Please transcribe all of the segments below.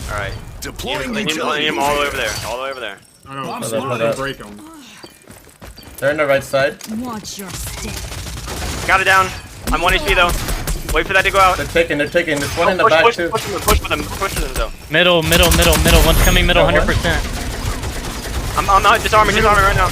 Alright. Deploying Need him all the way over there. All the way over there. I know. Hold I'm up. gonna break him. They're in the right side. Watch your step. Got it down. I'm 1 HP though. Wait for that to go out. They're taking. There's one in the push, back push, too. push with them though. Middle. One's coming middle, 100%. I'm not disarming right now.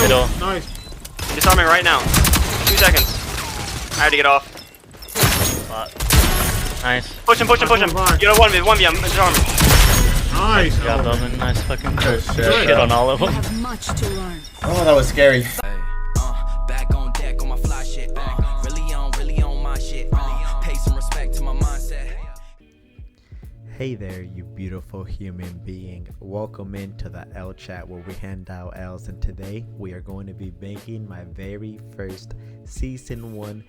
Middle. Nice. Disarming right now. 2 seconds. I had to get off. Nice. Push him. You know 1v, I'm disarming. Nice. Yeah, Elvyn, nice fucking Oh, shit on all of You them. have much to learn. Oh, that was scary. Back on deck on my fly shit. Really on my shit. Pay some respect to my mindset. Hey there, you beautiful human being. Welcome into the L chat where we hand out L's, and today we are going to be making my very first season 1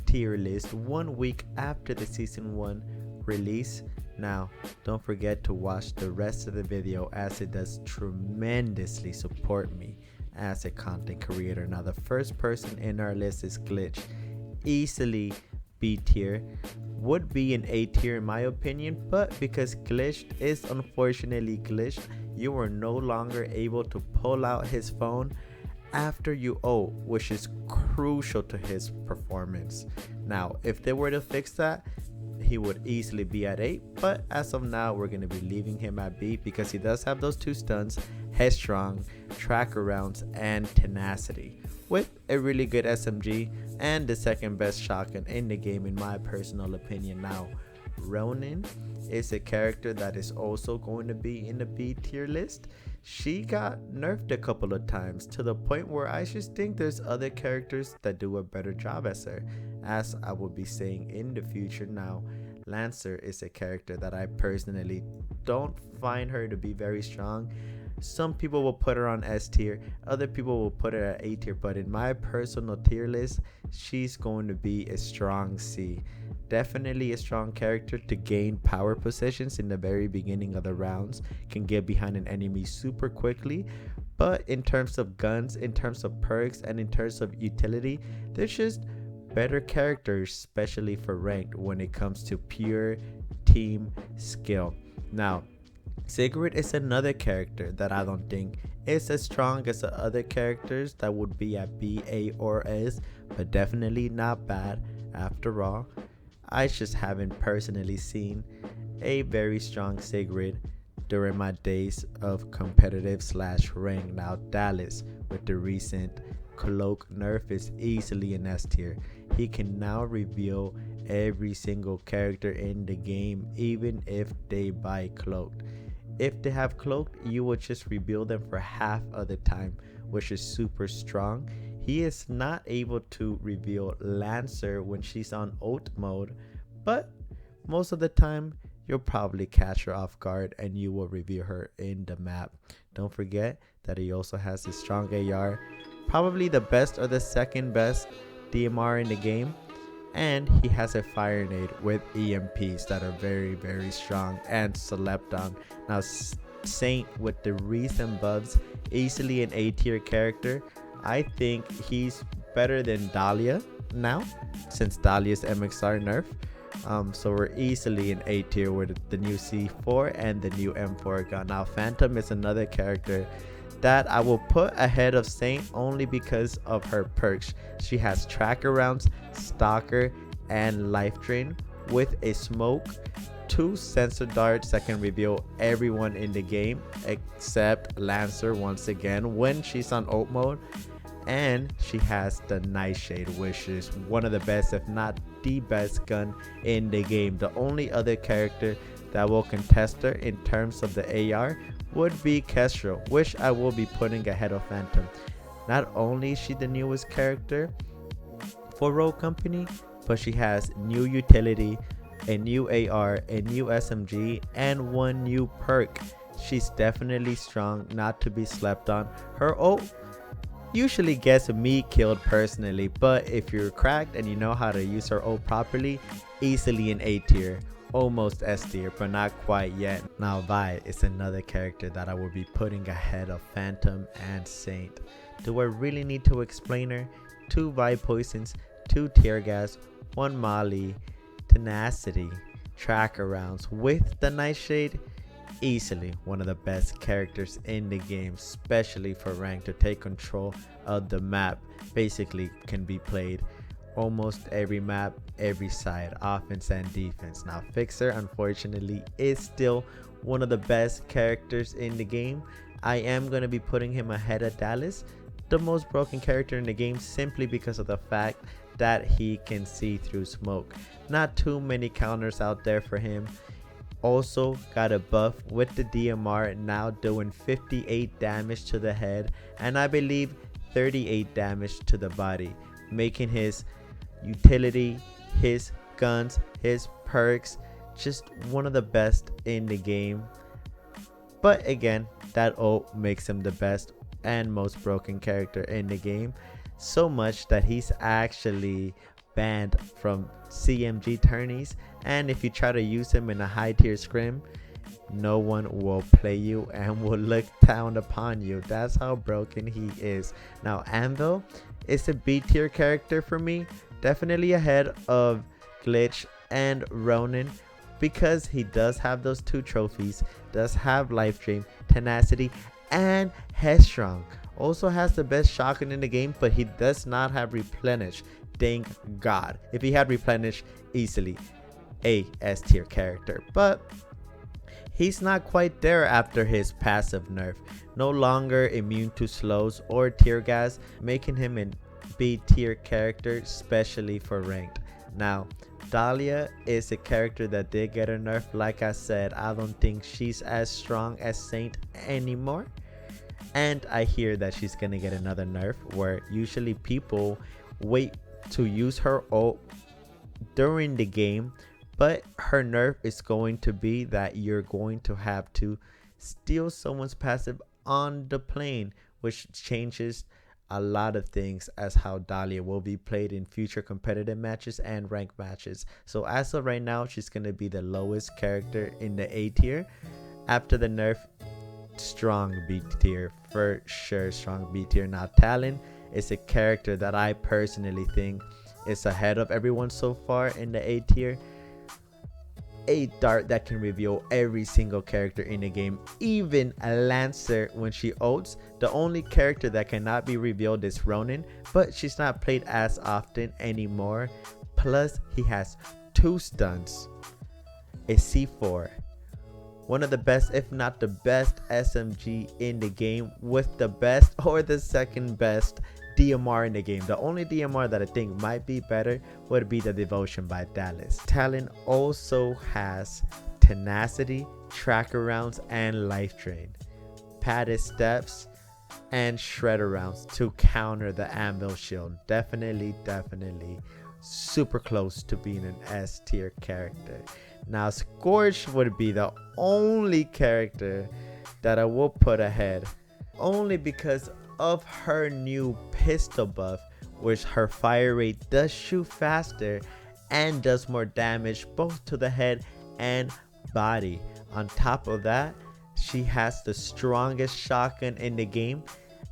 tier list 1 week after the season 1 release. Now don't forget to watch the rest of the video as it does tremendously support me as a content creator. Now the first person in our list is Glitch, easily B tier, would be an A tier in my opinion, but because Glitched is unfortunately glitched, you are no longer able to pull out his phone after you ult, which is crucial to his performance. Now if they were to fix that, he would easily be at 8, but as of now we're going to be leaving him at B because he does have those 2 stuns, headstrong, tracker rounds, and tenacity, with a really good SMG and the second best shotgun in the game in my personal opinion. Now Ronin is a character that is also going to be in the B tier list. She got nerfed a couple of times to the point where I just think there's other characters that do a better job as her, as I will be saying in the future. Now Lancer is a character that I personally don't find her to be very strong. Some people will put her on S tier, other people will put her at A tier, but in my personal tier list, she's going to be a strong C. Definitely a strong character to gain power positions in the very beginning of the rounds, can get behind an enemy super quickly, but in terms of guns, in terms of perks, and in terms of utility, there's just better characters, especially for ranked, when it comes to pure team skill. Now Sigrid is another character that I don't think is as strong as the other characters that would be at B, A, or S, but definitely not bad. After all, I just haven't personally seen a very strong Sigrid during my days of competitive / rank. Now Dallas, with the recent cloak nerf, is easily an S tier. He can now reveal every single character in the game, even if they buy cloaked. If they have cloaked, you will just reveal them for half of the time, which is super strong. He is not able to reveal Lancer when she's on ult mode, but most of the time you'll probably catch her off guard and you will reveal her in the map. Don't forget that he also has a strong AR, probably the best or the second best DMR in the game, and he has a fire nade with EMPs that are very, very strong and slept on. Now Saint, with the recent buffs, easily an A tier character. I think he's better than Dahlia now, since Dahlia's MXR nerf. So we're easily in A tier with the new C4 and the new M4 gun. Now Phantom is another character that I will put ahead of Saint only because of her perks. She has tracker rounds, stalker, and life drain with a smoke, 2 sensor darts that can reveal everyone in the game except Lancer once again when she's on ult mode, and she has the Nightshade, which is one of the best, if not the best gun in the game. The only other character that will contest her in terms of the AR would be Kestrel, which I will be putting ahead of Phantom. Not only is she the newest character for Rogue Company, but she has new utility, a new AR, a new SMG, and 1 new perk. She's definitely strong, not to be slept on. Her ult usually gets me killed personally, but if you're cracked and you know how to use her ult properly, easily an A tier. Almost S tier, but not quite yet. Now Vi is another character that I will be putting ahead of Phantom and Saint. Do I really need to explain her? 2 Vi poisons, 2 tear gas, 1 molly, tenacity, tracker rounds with the Nightshade. Easily one of the best characters in the game, especially for rank, to take control of the map. Basically can be played almost every map, every side, offense and defense. Now Fixer unfortunately is still one of the best characters in the game. I am going to be putting him ahead of Dallas, the most broken character in the game, simply because of the fact that he can see through smoke. Not too many counters out there for him. Also got a buff with the DMR, now doing 58 damage to the head and I believe 38 damage to the body, making his utility, his guns, his perks just one of the best in the game. But again, that ult makes him the best and most broken character in the game, so much that he's actually banned from CMG tourneys, and if you try to use him in a high tier scrim, no one will play you and will look down upon you. That's how broken he is. Now Anvil is a B tier character for me, definitely ahead of Glitch and Ronin, because he does have those 2 trophies, does have life drain, tenacity and headstrong. Also has the best shotgun in the game, but he does not have replenish. Thank God. If he had replenish, easily a S tier character, but he's not quite there after his passive nerf. No longer immune to slows or tear gas, making him a B tier character, especially for ranked. Now Dahlia is a character that did get a nerf. Like I said, I don't think she's as strong as Saint anymore, and I hear that she's gonna get another nerf, where usually people wait to use her ult during the game, but her nerf is going to be that you're going to have to steal someone's passive on the plane, which changes a lot of things as how Dahlia will be played in future competitive matches and ranked matches. So as of right now, she's going to be the lowest character in the A tier. After the nerf, strong B tier, for sure, strong B tier. Now Talon is a character that I personally think is ahead of everyone so far in the A tier. A dart that can reveal every single character in the game, even a Lancer when she ults. The only character that cannot be revealed is Ronin, but she's not played as often anymore. Plus he has 2 stuns, a C4, one of the best, if not the best SMG in the game, with the best or the second best DMR in the game. The only DMR that I think might be better would be the Devotion by Dallas. Talon also has tenacity, tracker rounds and life drain, padded steps and shredder rounds to counter the anvil shield. Definitely super close to being an S tier character. Now Scorch would be the only character that I will put ahead, only because of her new pistol buff, which her fire rate does shoot faster and does more damage both to the head and body. On top of that, she has the strongest shotgun in the game.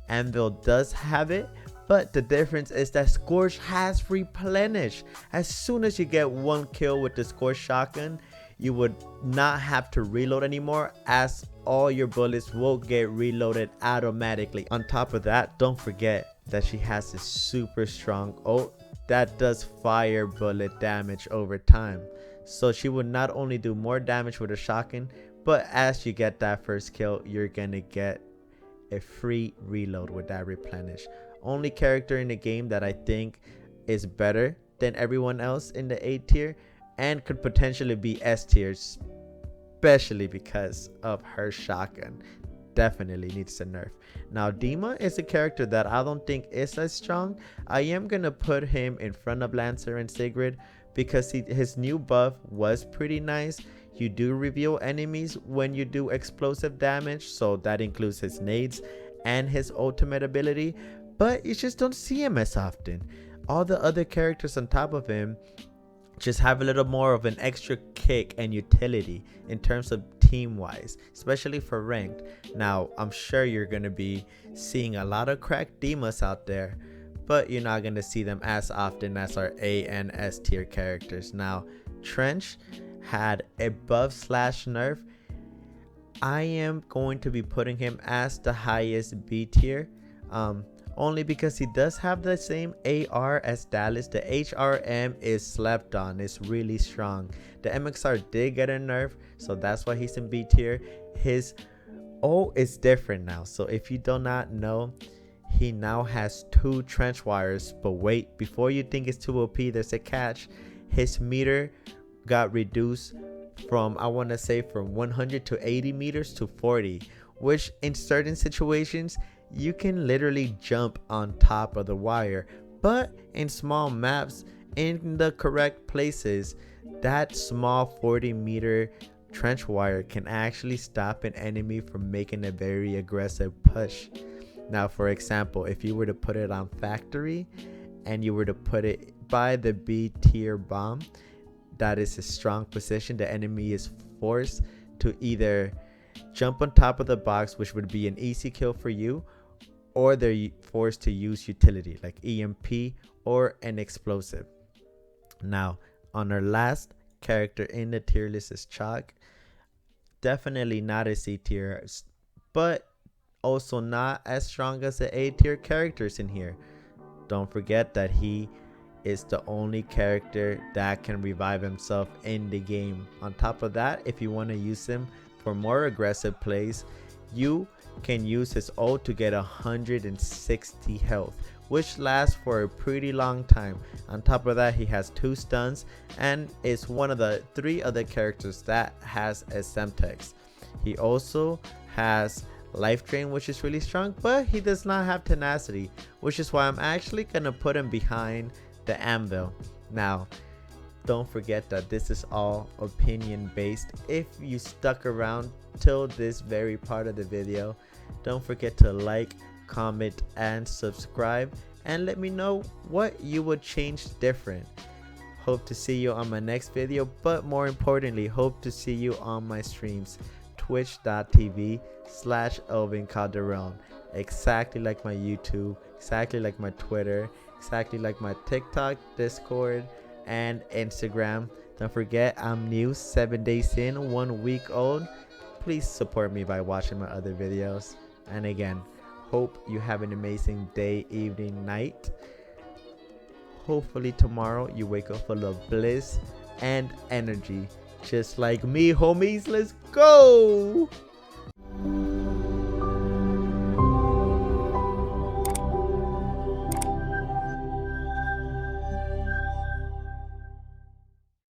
Anvil does have it, but the difference is that Scorch has replenish. As soon as you get 1 kill with the Scorch shotgun, you would not have to reload anymore, as all your bullets will get reloaded automatically. On top of that, don't forget that she has a super strong ult that does fire bullet damage over time. So she would not only do more damage with a shotgun, but as you get that first kill, you're gonna get a free reload with that replenish. Only character in the game that I think is better than everyone else in the A tier and could potentially be S tier, especially because of her shotgun. Definitely needs a nerf. Now Dima is a character that I don't think is as strong. I am gonna put him in front of Lancer and Sigrid because his new buff was pretty nice. You do reveal enemies when you do explosive damage, so that includes his nades and his ultimate ability, but you just don't see him as often. All the other characters on top of him just have a little more of an extra kick and utility in terms of team wise, especially for ranked. Now I'm sure you're going to be seeing a lot of cracked Dimas out there, but you're not going to see them as often as our A and S tier characters. Now Trench had a buff slash nerf, I am going to be putting him as the highest B tier. Only because he does have the same AR as Dahlia. The HRM is slept on. It's really strong. The MXR did get a nerf, so that's why he's in B tier. His O is different now. So if you do not know, he now has 2 trench wires. But wait, before you think it's too OP, there's a catch. His meter got reduced from, I want to say, from 100 to 80 meters to 40, which in certain situations you can literally jump on top of the wire. But in small maps, in the correct places, that small 40-meter trench wire can actually stop an enemy from making a very aggressive push. Now, for example, if you were to put it on factory and you were to put it by the B tier bomb, that is a strong position. The enemy is forced to either jump on top of the box, which would be an easy kill for you, or they're forced to use utility like EMP or an explosive. Now, on our last character in the tier list is Chalk. Definitely not a C tier, but also not as strong as the A tier characters in here. Don't forget that he is the only character that can revive himself in the game. On top of that, if you want to use him for more aggressive plays, you can use his ult to get 160 health, which lasts for a pretty long time. On top of that, he has 2 stuns and is one of the 3 other characters that has a Semtex. He also has life drain, which is really strong, but he does not have tenacity, which is why I'm actually gonna put him behind the anvil. Now, don't forget that this is all opinion based. If you stuck around till this very part of the video, don't forget to like, comment, and subscribe, and let me know what you would change different. Hope to see you on my next video, but more importantly, hope to see you on my streams, twitch.tv/ElvynCalderon, exactly like my YouTube, exactly like my Twitter, exactly like my TikTok, Discord, and Instagram. Don't forget, I'm new, 7 days in, 1 week old. Please support me by watching my other videos. And again, hope you have an amazing day, evening, night. Hopefully tomorrow you wake up full of bliss and energy, just like me, homies. Let's go!